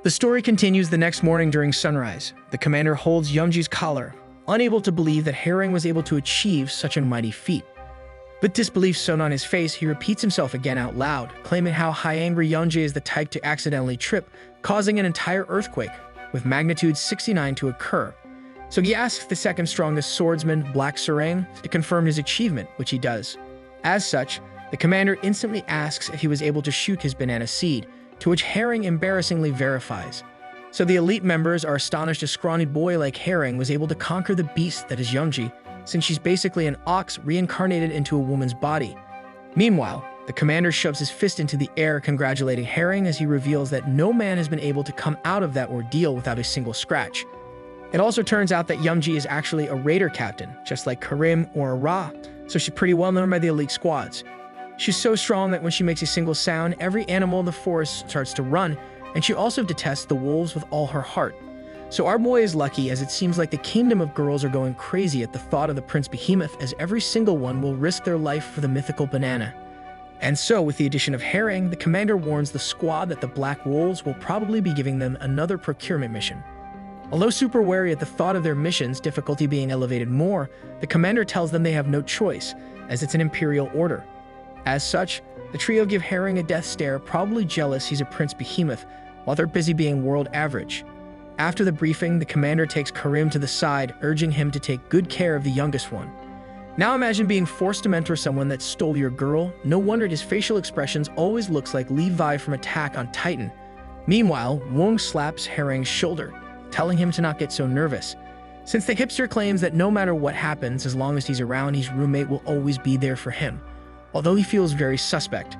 The story continues the next morning during sunrise. The commander holds Youngji's collar, unable to believe that Herring was able to achieve such a mighty feat. With disbelief sewn on his face, he repeats himself again out loud, claiming how high angry Youngji is the type to accidentally trip, causing an entire earthquake, with magnitude 69 to occur. So he asks the second strongest swordsman, Black Sarang, to confirm his achievement, which he does. As such, the commander instantly asks if he was able to shoot his banana seed, to which Herring embarrassingly verifies. So the elite members are astonished a scrawny boy like Herring was able to conquer the beast that is Youngji, since she's basically an ox reincarnated into a woman's body. Meanwhile, the commander shoves his fist into the air, congratulating Herring as he reveals that no man has been able to come out of that ordeal without a single scratch. It also turns out that Youngji is actually a raider captain, just like Karim or Ara, so she's pretty well known by the elite squads. She's so strong that when she makes a single sound, every animal in the forest starts to run, and she also detests the wolves with all her heart. So our boy is lucky, as it seems like the kingdom of girls are going crazy at the thought of the Prince Behemoth, as every single one will risk their life for the mythical banana. And so, with the addition of Herring, the commander warns the squad that the Black Wolves will probably be giving them another procurement mission. Although super wary at the thought of their mission's difficulty being elevated more, the commander tells them they have no choice, as it's an imperial order. As such, the trio give Herring a death stare, probably jealous he's a Prince Behemoth, while they're busy being world average. After the briefing, the commander takes Karim to the side, urging him to take good care of the youngest one. Now imagine being forced to mentor someone that stole your girl. No wonder his facial expressions always looks like Levi from Attack on Titan. Meanwhile, Wong slaps Herring's shoulder, telling him to not get so nervous, since the hipster claims that no matter what happens, as long as he's around, his roommate will always be there for him, although he feels very suspect.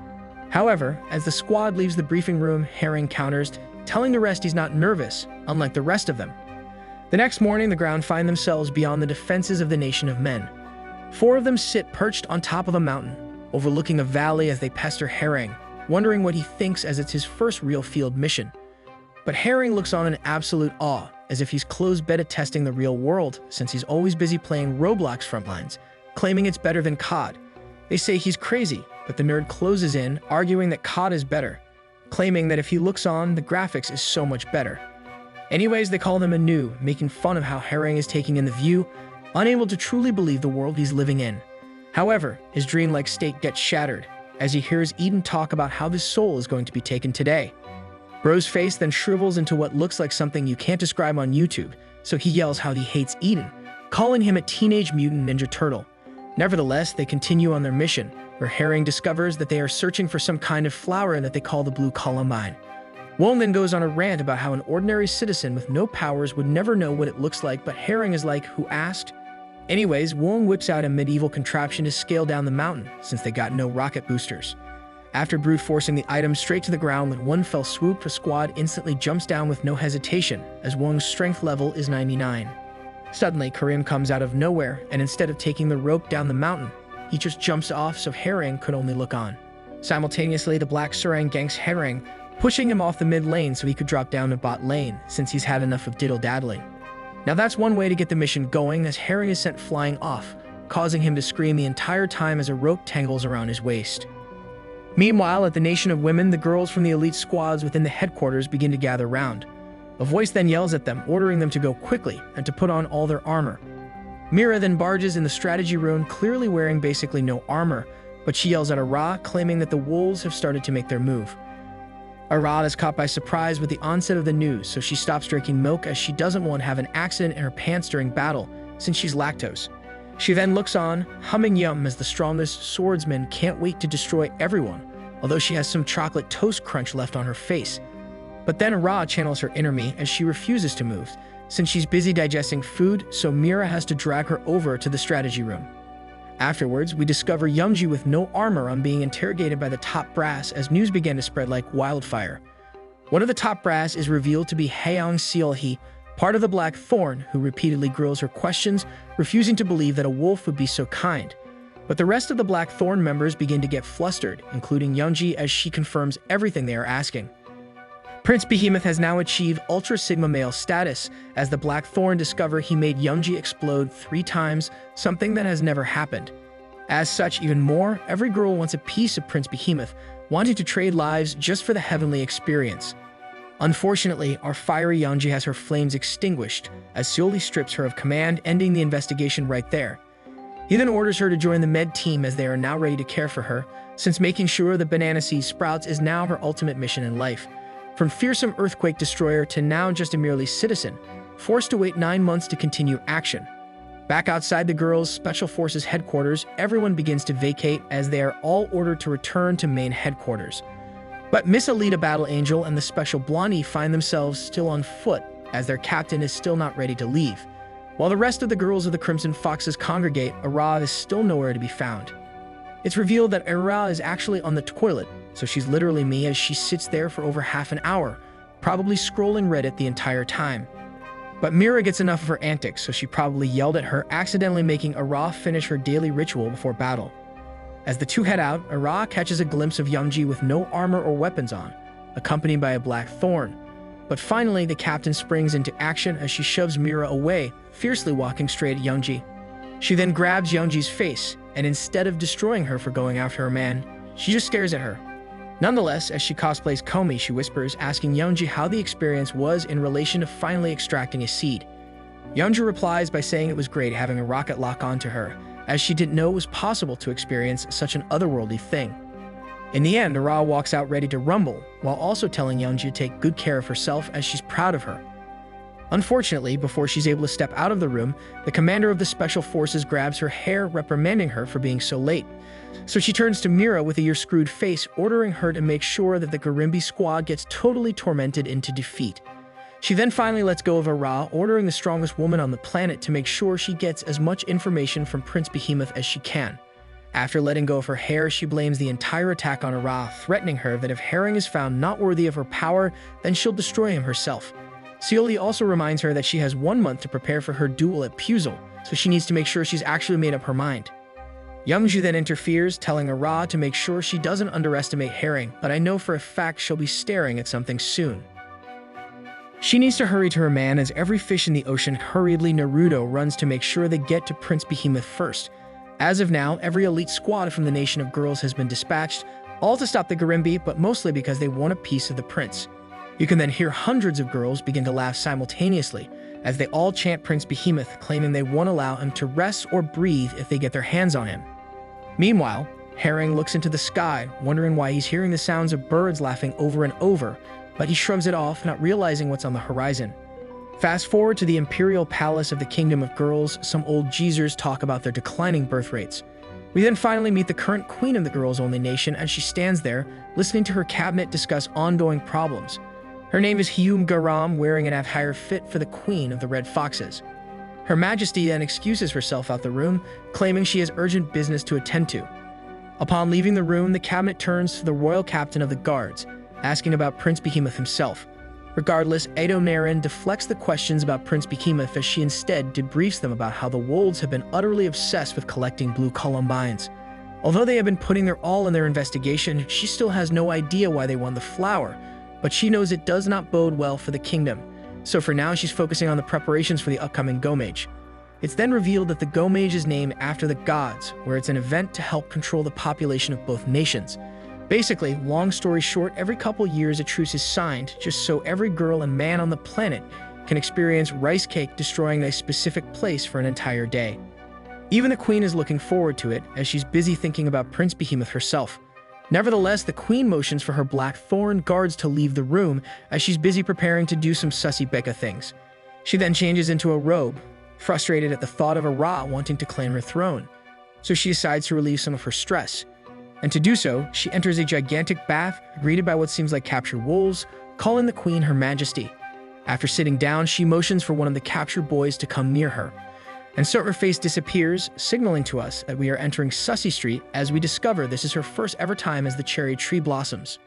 However, as the squad leaves the briefing room, Herring counters, telling the rest he's not nervous, unlike the rest of them. The next morning, the ground find themselves beyond the defenses of the nation of men. 4 of them sit perched on top of a mountain, overlooking a valley as they pester Herring, wondering what he thinks as it's his first real field mission. But Herring looks on in absolute awe, as if he's closed beta testing the real world, since he's always busy playing Roblox Frontlines, claiming it's better than COD. They say he's crazy, but the nerd closes in, arguing that COD is better, claiming that if he looks on, the graphics is so much better. Anyways, they call him a noob, making fun of how Herring is taking in the view, unable to truly believe the world he's living in. However, his dreamlike state gets shattered, as he hears Eden talk about how this soul is going to be taken today. Bro's face then shrivels into what looks like something you can't describe on YouTube, so he yells how he hates Eden, calling him a teenage mutant ninja turtle. Nevertheless, they continue on their mission, where Herring discovers that they are searching for some kind of flower that they call the Blue Columbine. Wong then goes on a rant about how an ordinary citizen with no powers would never know what it looks like, but Herring is like, who asked? Anyways, Wong whips out a medieval contraption to scale down the mountain, since they got no rocket boosters. After brute forcing the item straight to the ground with one fell swoop, the squad instantly jumps down with no hesitation, as Wong's strength level is 99. Suddenly, Karim comes out of nowhere, and instead of taking the rope down the mountain, he just jumps off so Herring could only look on. Simultaneously, the Black Sarang ganks Herring, pushing him off the mid lane so he could drop down to bot lane, since he's had enough of diddle-daddling. Now that's one way to get the mission going, as Herring is sent flying off, causing him to scream the entire time as a rope tangles around his waist. Meanwhile, at the Nation of Women, the girls from the elite squads within the headquarters begin to gather round. A voice then yells at them, ordering them to go quickly and to put on all their armor. Mira then barges in the strategy room, clearly wearing basically no armor, but she yells at Ara, claiming that the wolves have started to make their move. Ara is caught by surprise with the onset of the news, so she stops drinking milk as she doesn't want to have an accident in her pants during battle, since she's lactose. She then looks on, humming yum as the strongest swordsman can't wait to destroy everyone, although she has some chocolate toast crunch left on her face. But then Ara channels her inner me as she refuses to move, since she's busy digesting food, so Mira has to drag her over to the strategy room. Afterwards, we discover Youngji with no armor on being interrogated by the top brass as news began to spread like wildfire. One of the top brass is revealed to be Haeyoung Seol-hee, part of the Black Thorn, who repeatedly grills her questions, refusing to believe that a wolf would be so kind. But the rest of the Black Thorn members begin to get flustered, including Youngji, as she confirms everything they are asking. Prince Behemoth has now achieved Ultra Sigma male status, as the Black Thorn discover he made Youngji explode 3 times, something that has never happened. As such, even more, every girl wants a piece of Prince Behemoth, wanting to trade lives just for the heavenly experience. Unfortunately, our fiery Yeonji has her flames extinguished as Seoli strips her of command, ending the investigation right there. He then orders her to join the med team as they are now ready to care for her, since making sure the banana seed sprouts is now her ultimate mission in life. From fearsome earthquake destroyer to now just a merely citizen, forced to wait 9 months to continue action. Back outside the girls' Special Forces headquarters, everyone begins to vacate as they are all ordered to return to main headquarters. But Miss Alita Battle Angel and the Special Blondie find themselves still on foot as their captain is still not ready to leave. While the rest of the girls of the Crimson Foxes congregate, Ara is still nowhere to be found. It's revealed that Ara is actually on the toilet, so she's literally me as she sits there for over half an hour, probably scrolling Reddit the entire time. But Mira gets enough of her antics, so she probably yelled at her, accidentally making Ara finish her daily ritual before battle. As the two head out, Ara catches a glimpse of Yeonji with no armor or weapons on, accompanied by a black thorn. But finally, the captain springs into action as she shoves Mira away, fiercely walking straight at Yeonji. She then grabs Yeonji's face, and instead of destroying her for going after her man, she just stares at her. Nonetheless, as she cosplays Komi, she whispers, asking Yeonji how the experience was in relation to finally extracting a seed. Yeonji replies by saying it was great having a rocket lock onto her, as she didn't know it was possible to experience such an otherworldly thing. In the end, Ara walks out ready to rumble, while also telling Yeonji to take good care of herself as she's proud of her. Unfortunately, before she's able to step out of the room, the commander of the Special Forces grabs her hair, reprimanding her for being so late. So she turns to Mira with a "you're screwed" face, ordering her to make sure that the Garimbi squad gets totally tormented into defeat. She then finally lets go of Ara, ordering the strongest woman on the planet to make sure she gets as much information from Prince Behemoth as she can. After letting go of her hair, she blames the entire attack on Ara, threatening her that if Herring is found not worthy of her power, then she'll destroy him herself. Seoli also reminds her that she has 1 month to prepare for her duel at Puzel, so she needs to make sure she's actually made up her mind. Yeonju then interferes, telling Ara to make sure she doesn't underestimate Herring, but I know for a fact she'll be staring at something soon. She needs to hurry to her man as every fish in the ocean hurriedly Naruto runs to make sure they get to Prince Behemoth first. As of now, every elite squad from the Nation of Girls has been dispatched, all to stop the Garimbi, but mostly because they want a piece of the prince. You can then hear hundreds of girls begin to laugh simultaneously as they all chant Prince Behemoth, claiming they won't allow him to rest or breathe if they get their hands on him. Meanwhile, Herring looks into the sky, wondering why he's hearing the sounds of birds laughing over and over, but he shrugs it off, not realizing what's on the horizon. Fast forward to the Imperial Palace of the Kingdom of Girls, some old geezers talk about their declining birth rates. We then finally meet the current queen of the girls-only nation as she stands there, listening to her cabinet discuss ongoing problems. Her name is Hyum Garam, wearing an attire fit for the queen of the Red Foxes. Her Majesty then excuses herself out the room, claiming she has urgent business to attend to. Upon leaving the room, the cabinet turns to the royal captain of the guards, asking about Prince Behemoth himself. Regardless, Edo Naren deflects the questions about Prince Behemoth as she instead debriefs them about how the Wolds have been utterly obsessed with collecting blue columbines. Although they have been putting their all in their investigation, she still has no idea why they won the flower, but she knows it does not bode well for the kingdom. So for now, she's focusing on the preparations for the upcoming Gomage. It's then revealed that the Gomage is named after the gods, where it's an event to help control the population of both nations. Basically, long story short, every couple years a truce is signed, just so every girl and man on the planet can experience rice cake destroying a specific place for an entire day. Even the queen is looking forward to it, as she's busy thinking about Prince Behemoth herself. Nevertheless, the queen motions for her black thorn guards to leave the room as she's busy preparing to do some sussy Becca things. She then changes into a robe, frustrated at the thought of Ra wanting to claim her throne. So she decides to relieve some of her stress. And to do so, she enters a gigantic bath, greeted by what seems like captured wolves, calling the queen her majesty. After sitting down, she motions for one of the captured boys to come near her. And so her face disappears, signaling to us that we are entering Sussy Street as we discover this is her first ever time as the cherry tree blossoms.